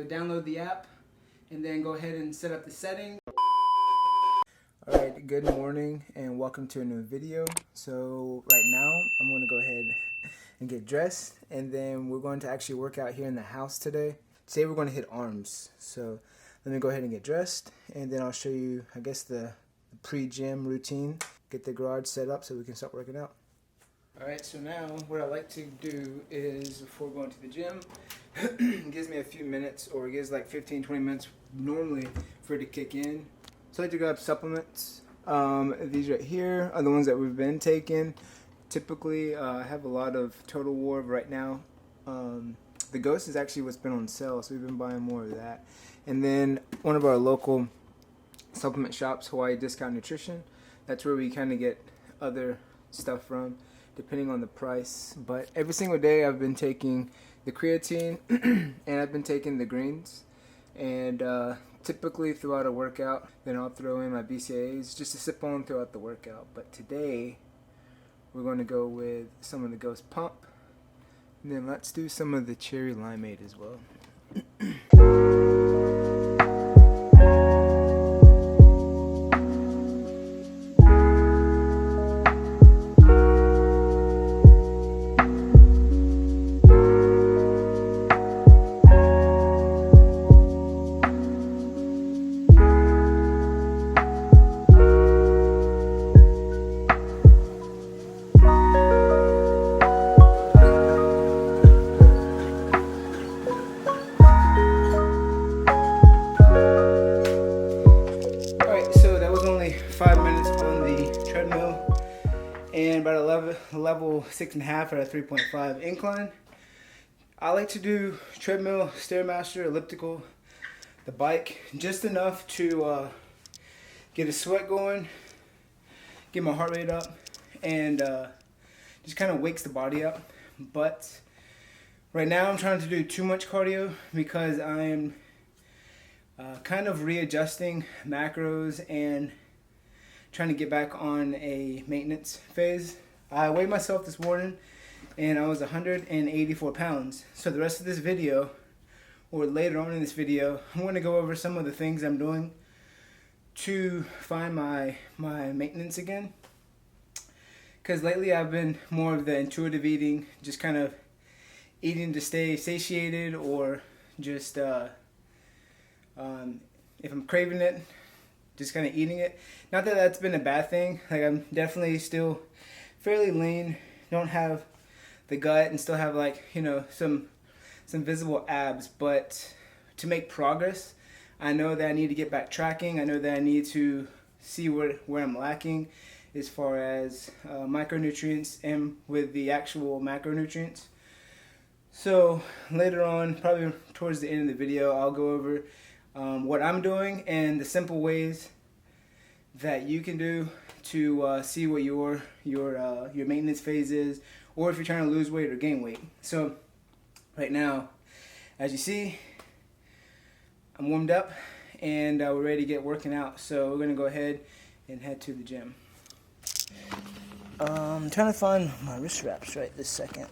download the app and then go ahead and set up the setting. Alright, good morning and welcome to a new video. So right now I'm going to go ahead and get dressed, and then we're going to actually work out here in the house today. Today we're going to hit arms. So let me go ahead and get dressed, and then I'll show you, I guess, the pre-gym routine. Get the garage set up so we can start working out. Alright, so now what I like to do is, before going to the gym, it gives me a few minutes, or it gives like 15-20 minutes normally for it to kick in. So I like to grab supplements. These right here are the ones that we've been taking. Typically, I have a lot of Total War right now. The Ghost is actually what's been on sale, so we've been buying more of that. And then one of our local supplement shops, Hawaii Discount Nutrition. That's where we kind of get other stuff from, depending on the price. But every single day I've been taking the creatine and I've been taking the greens. And typically throughout a workout, then I'll throw in my BCAAs just to sip on throughout the workout. But today we're going to go with some of the Ghost Pump, and then let's do some of the Cherry Limeade as well. And about a level 6.5 at a 3.5 incline. I like to do treadmill, Stairmaster, elliptical, the bike, just enough to get a sweat going, get my heart rate up, and just kind of wakes the body up. But right now I'm trying to do too much cardio because I'm kind of readjusting macros and trying to get back on a maintenance phase. I weighed myself this morning and I was 184 pounds. So the rest of this video, or later on in this video, I'm going to go over some of the things I'm doing to find my maintenance again. Because lately I've been more of the intuitive eating, just kind of eating to stay satiated, or just if I'm craving it, just kind of eating it. Not that that's been a bad thing. Like, I'm definitely still fairly lean, don't have the gut, and still have, like, you know, some visible abs. But to make progress, I know that I need to get back tracking. I know that I need to see where I'm lacking as far as micronutrients and with the actual macronutrients. So later on, probably towards the end of the video, I'll go over what I'm doing and the simple ways that you can do to see what your maintenance phase is, or if you're trying to lose weight or gain weight. So right now, as you see, I'm warmed up and we're ready to get working out. So we're gonna go ahead and head to the gym. I'm trying to find my wrist wraps right this second.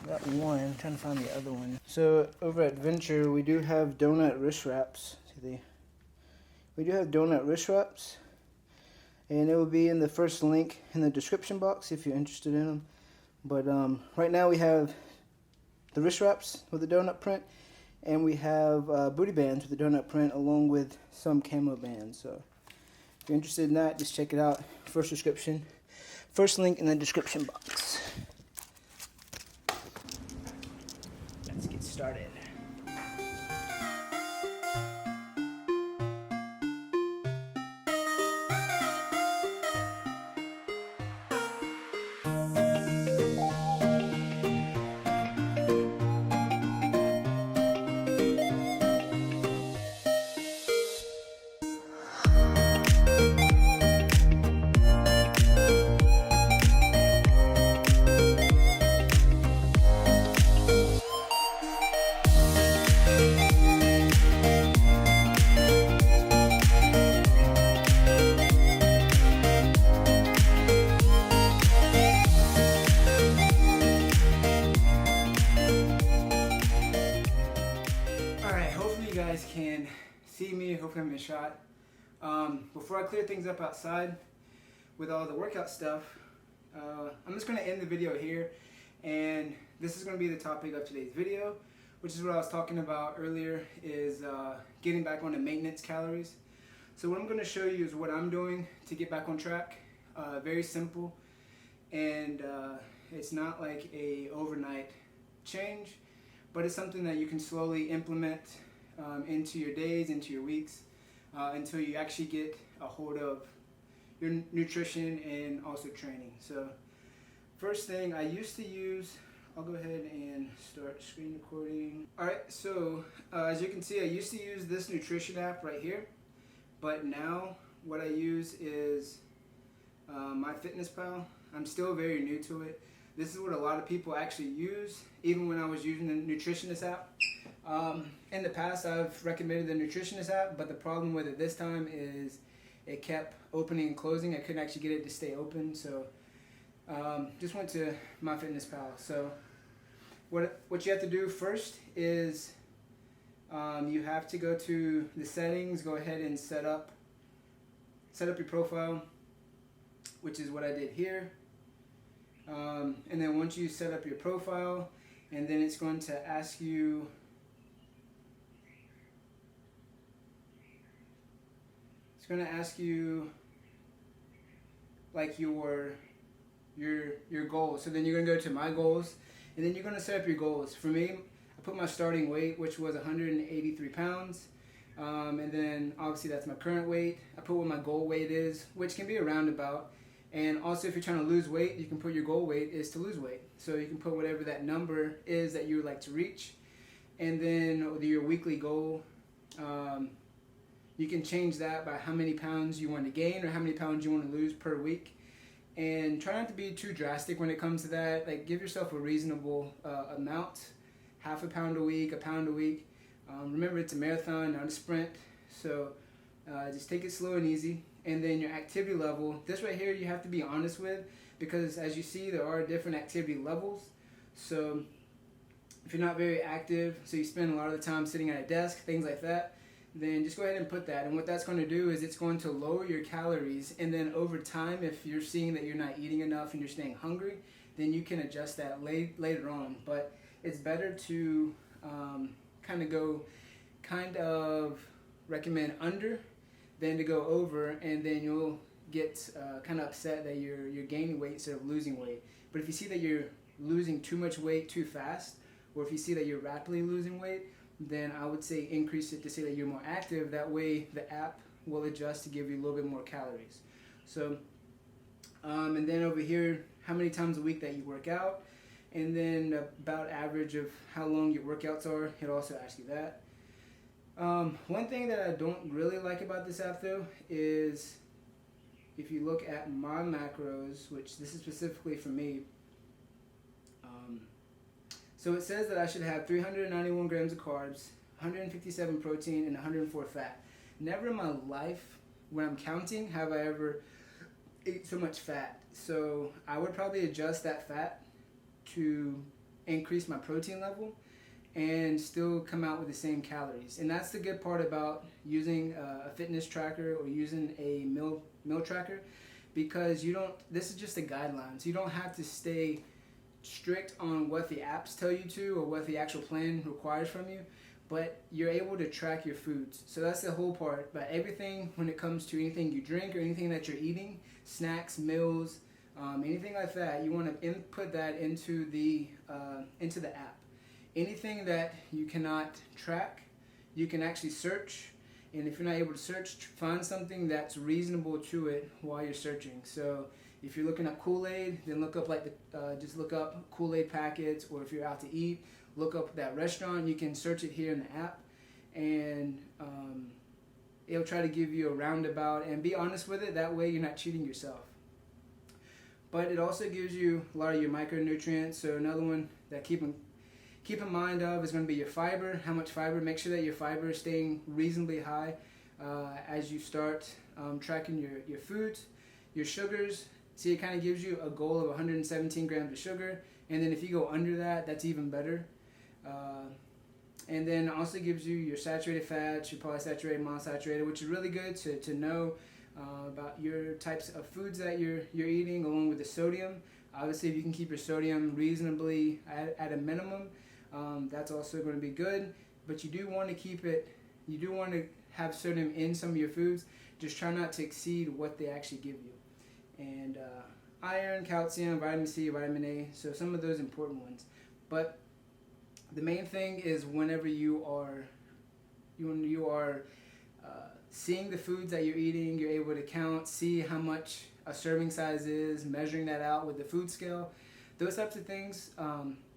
Got one, I'm trying to find the other one. So over at Venture, we do have donut wrist wraps. We do have donut wrist wraps, and it will be in the first link in the description box if you're interested in them. But right now we have the wrist wraps with the donut print, and we have booty bands with the donut print along with some camo bands. So if you're interested in that, just check it out. First link in the description box. Let's get started. you guys can see me. Hopefully I'm in shot. Before I clear things up outside with all the workout stuff, I'm just going to end the video here, and this is going to be the topic of today's video, which is what I was talking about earlier, is getting back on the maintenance calories. So what I'm going to show you is what I'm doing to get back on track. Very simple, and it's not like a overnight change, but it's something that you can slowly implement into your days, into your weeks, until you actually get a hold of your nutrition and also training. So first thing I used to use, I'll go ahead and start screen recording. Alright, so as you can see, I used to use this nutrition app right here, but now what I use is MyFitnessPal. I'm still very new to it. This is what a lot of people actually use, even when I was using the nutritionist app. In the past, I've recommended the nutritionist app, but the problem with it this time is it kept opening and closing. I couldn't actually get it to stay open, so just went to MyFitnessPal. So what you have to do first is you have to go to the settings, go ahead and set up your profile, which is what I did here. And then once you set up your profile, and then it's going to ask you like your goals. So then you're going to go to my goals, and then you're going to set up your goals. For me, I put my starting weight, which was 183 pounds. And then obviously that's my current weight. I put what my goal weight is, which can be a roundabout. And also, if you're trying to lose weight, you can put your goal weight is to lose weight. So you can put whatever that number is that you would like to reach. And then your weekly goal, you can change that by how many pounds you want to gain or how many pounds you want to lose per week. And try not to be too drastic when it comes to that. Like, give yourself a reasonable amount, half a pound a week, a pound a week. Remember, it's a marathon, not a sprint. So just take it slow and easy. And then your activity level, this right here you have to be honest with, because as you see, there are different activity levels. So if you're not very active, so you spend a lot of the time sitting at a desk, things like that, then just go ahead and put that. And what that's going to do is it's going to lower your calories, and then over time, if you're seeing that you're not eating enough and you're staying hungry, then you can adjust that later on. But it's better to kind of recommend under than to go over, and then you'll get kind of upset that you're gaining weight instead of losing weight. But if you see that you're losing too much weight too fast, or if you see that you're rapidly losing weight, then I would say increase it to say that you're more active. That way the app will adjust to give you a little bit more calories. So and then over here, how many times a week that you work out, and then about average of how long your workouts are. It also asks you that. One thing that I don't really like about this app though is if you look at my macros, which this is specifically for me, so it says that I should have 391 grams of carbs, 157 protein, and 104 fat. Never in my life, when I'm counting, have I ever ate so much fat. So I would probably adjust that fat to increase my protein level and still come out with the same calories. And that's the good part about using a fitness tracker or using a meal tracker, because this is just a guideline. So you don't have to stay strict on what the apps tell you to or what the actual plan requires from you, but you're able to track your foods. So that's the whole part. But everything, when it comes to anything you drink or anything that you're eating, snacks, meals, anything like that, you want to input that into the app. Anything that you cannot track, you can actually search, and if you're not able to search, find something that's reasonable to it while you're searching. So if you're looking up Kool-Aid, then look up just look up Kool-Aid packets, or if you're out to eat, look up that restaurant. You can search it here in the app, and it'll try to give you a roundabout, and be honest with it. That way you're not cheating yourself. But it also gives you a lot of your micronutrients. So another one that keep in mind of is going to be your fiber. How much fiber? Make sure that your fiber is staying reasonably high as you start tracking your foods. Your sugars. See, it kind of gives you a goal of 117 grams of sugar, and then if you go under that, that's even better. And then also gives you your saturated fats, your polysaturated, monosaturated, which is really good to know about your types of foods that you're eating, along with the sodium. Obviously, if you can keep your sodium reasonably at a minimum, that's also going to be good. But you do want to keep it, you do want to have sodium in some of your foods. Just try not to exceed what they actually give you. And iron, calcium, vitamin C, vitamin A, so some of those important ones. But the main thing is whenever you are seeing the foods that you're eating, you're able to count, see how much a serving size is, measuring that out with the food scale. Those types of things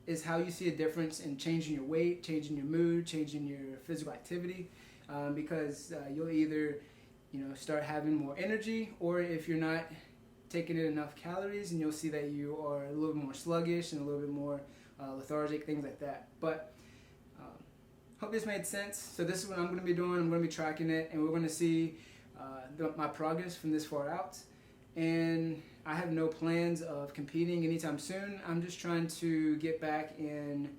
is how you see a difference in changing your weight, changing your mood, changing your physical activity, because you'll either start having more energy, or if you're not taking in enough calories, and you'll see that you are a little bit more sluggish and a little bit more lethargic, things like that. But hope this made sense. So this is what I'm going to be doing. I'm going to be tracking it, and we're going to see my progress from this far out. And I have no plans of competing anytime soon. I'm just trying to get back in,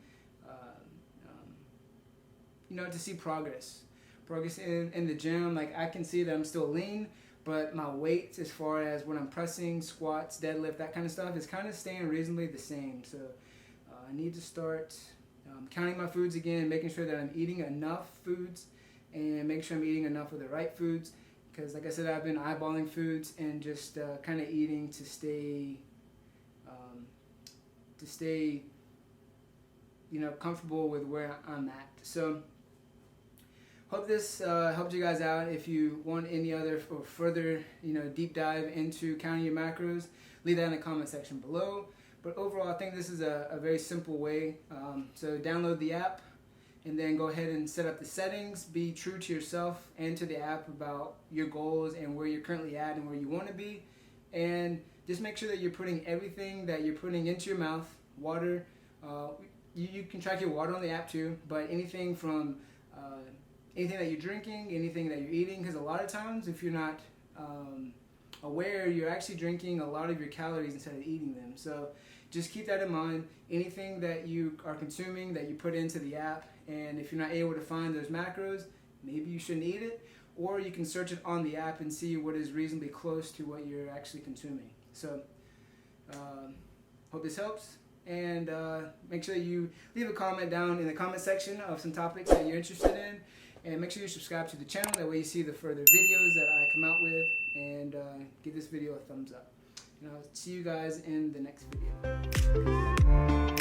to see progress in the gym. Like, I can see that I'm still lean, but my weight, as far as when I'm pressing, squats, deadlift, that kind of stuff, is kind of staying reasonably the same. So I need to start counting my foods again, making sure that I'm eating enough foods, and making sure I'm eating enough of the right foods. Because, like I said, I've been eyeballing foods and just kind of eating to stay, comfortable with where I'm at. So, hope this helped you guys out. If you want any other or further, deep dive into counting your macros, leave that in the comment section below. But overall, I think this is a very simple way. So download the app, and then go ahead and set up the settings. Be true to yourself and to the app about your goals and where you're currently at and where you want to be. And just make sure that you're putting everything that you're putting into your mouth. Water, you can track your water on the app too, but anything from anything that you're drinking, anything that you're eating, because a lot of times if you're not aware, you're actually drinking a lot of your calories instead of eating them. So just keep that in mind. Anything that you are consuming that you put into the app, and if you're not able to find those macros, maybe you shouldn't eat it, or you can search it on the app and see what is reasonably close to what you're actually consuming. So hope this helps, and make sure you leave a comment down in the comment section of some topics that you're interested in, and make sure you subscribe to the channel. That way you see the further videos that I come out with, and give this video a thumbs up. And I'll see you guys in the next video.